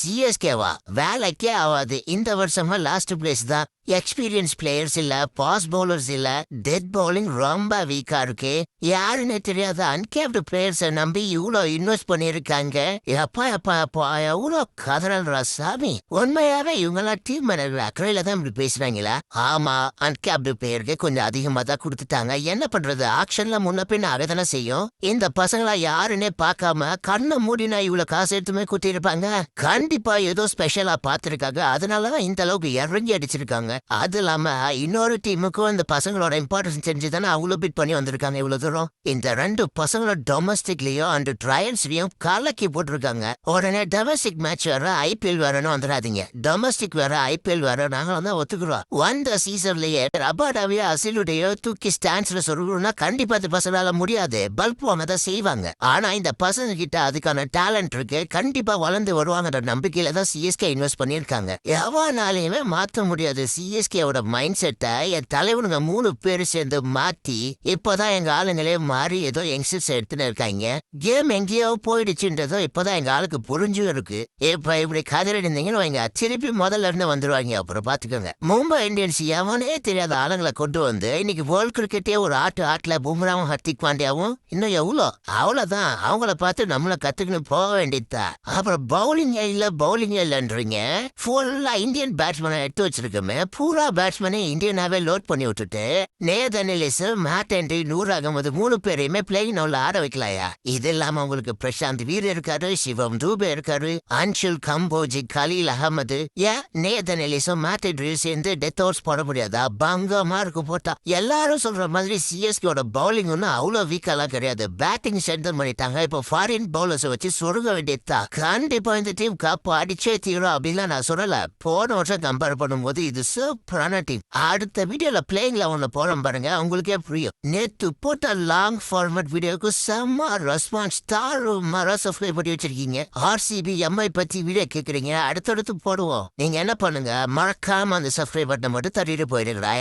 சிஎஸ்கேவா வேலைக்கே ஆகாது. இந்த வருஷமா லாஸ்ட் பிளேஸ் தான். எக்ஸ்பீரியன்ஸ் பிளேயர்ஸ் இல்ல, பாஸ் பவுலர்ஸ் இல்ல, டெட் பவுலிங் ரொம்ப வீக்கா இருக்கு. யாருன்னு தெரியாத அன்கேப்டு பிளேயர்ஸை நம்பி இவ்வளோ இன்வெஸ்ட் பண்ணிருக்காங்க. எப்பா எப்பா எப்பா எவ்வளோ கதறல்ரா சாமி. உண்மையாவே இவங்கெல்லாம் டீம் மேனேஜர் அக்கறையில தான் இப்படி பேசுறாங்களா? ஆமா, அன்கேப்டு பிளேயருக்கு கொஞ்சம் அதிகமா தான் கொடுத்துட்டாங்க. என்ன பண்றது, ஆக்ஷன்ல முன்ன பின்ன ஆகதானே செய்யும். இந்த பசங்களா யாருன்னே பார்க்காம கண்ணை மூடினா இவ்வளவு காசு எடுத்துமே குத்திருப்பாங்க. கண்டிப்பா ஏதோ ஸ்பெஷலா பாத்துருக்காங்க. அதனாலதான் இந்த அளவுக்கு இறங்கி அடிச்சிருக்காங்க. அது இல்லாம இன்னொரு டீமுக்கும் இந்த பசங்களோட இம்பார்ட்டன்ஸ் தெரிஞ்சுதானே அவ்வளவு பிட் பண்ணி வந்திருக்காங்க இவ்வளவு தூரம். இந்த ரெண்டு பசங்களோட டொமஸ்டிக்லயும் அண்ட் ட்ரையல்ஸ்லயும் கலக்கி போட்டிருக்காங்க. உடனே டொமஸ்டிக் மேட்ச் வேற ஐபிஎல் வேறன்னு வந்துடாதீங்க. டொமஸ்டிக் வேற ஐபிஎல் வேற நாங்க தான் ஒத்துக்கிறோம். வந்த சீசன்லயே ரபாடாவையோ அசிலுடையோ தூக்கி ஸ்டாண்ட்ஸ்ல சொல்லணும்னா கண்டிப்பா இந்த பசங்களால முடியாது. பல்ப் வாங்க தான் செய்வாங்க. ஆனா இந்த பசங்க கிட்ட அதுக்கான டேலண்ட் இருக்கு. கண்டிப்பா வளர்ந்து வருவாங்கன்ற நம்பிக்கையில தான் சிஎஸ்கே இன்வெஸ்ட் பண்ணிருக்காங்க. எவனாலையுமே மாத்த முடியாது. சிஎஸ்கேவோட மைண்ட் செட்டை என் தலைவனுங்க 3 பேர் சேர்ந்து மாத்தி இப்பதான் எங்க ஆளுங்களே மாறி ஏதோ யங்ஸ்டர்ஸ் எடுத்துன்னு இருக்காங்க. கேம் எங்கேயோ போயிடுச்சுன்றதோ இப்பதான் எங்க ஆளுக்கு புரிஞ்சும் இருக்கு. இப்ப இப்படி கதறி இருந்தீங்கன்னு வைங்க, திருப்பி முதல்ல இருந்து வந்துருவாங்க. அப்புறம் பாத்துக்கோங்க. மும்பை இந்தியன்ஸ் எவனே தெரியாத ஆளுங்களை கொண்டு வந்து இன்னைக்கு வேர்ல்ட் கிரிக்கெட்டே ஒரு ஆட்டுல பும்ராவும் ஹர்திக் பாண்டியாவும் இன்னும் எவ்வளோ அவ்வளவுதான். அவங்கள பார்த்து நம்மள கத்துக்கணும் போக வேண்டியதா. அப்புறம் பவுலிங் இல்லைன்றீங்க. ஃபுல்லா இந்தியன் பேட்ஸ்மேனை எடுத்து வச்சிருக்கோமே. பூரா பேட்ஸ்மேனை இந்தியனாவே லோட் பண்ணி விட்டுட்டு Nathan Ellis, Matt Henry, Noor Ahmad 3 பேரையுமே பிளேயிங் உள்ள ஆட வைக்கலாயா? இது இல்லாம உங்களுக்கு பிரசாந்த் வீர் இருக்காரு, சிவம் தூபே இருக்காரு, அன்ஷுல் கம்போஜி, கலீல் அகமது. ஏன் நேதன் எல்லிஸும் மேட் ஹென்ரியும் சேர்ந்து டெத் ஓவர்ஸ் போட முடியாதா? பங்கமா இருக்கு போட்டா. எல்லாரும் சொல்ற மாதிரி சிஎஸ்கேவோட பவுலிங் ஒன்னும் அவ்வளவு வீக்கெல்லாம் கிடையாது. பேட்டிங் சென்டர் பண்ணிட்டாங்க. இப்போ ஃபாரின் பவுலர்ஸ் வச்சு சொருக வேண்டியதா. கண்டிப்பா இந்த டீம் கப் அடிச்சே தீரும் அப்படின்லாம் நான் சொல்லல. போன வருஷம் கம்பேர் பண்ணும்போது இது சூப்பரான டீம். அடுத்த வீடியோல பிளேயிங்ல ஒண்ணு போறோம் பாருங்க, உங்களுக்கே புரியும். நேத்து போட்ட லாங் ஃபார்மட் வீடியோக்கு செம்ம ரெஸ்பான்ஸ். சப்ஸ்கிரைப் பண்ணி வச்சிருக்கீங்க. ஆர்சிபி எம்ஐ பத்தி வீடியோ கேக்குறீங்க, அடுத்தடுத்து போடுவோம். நீங்க என்ன பண்ணுங்க, மறக்காம அந்த சப்ஸ்கிரைப் பட்டனை மட்டும் தட்டிட்டு போயிடுங்களா.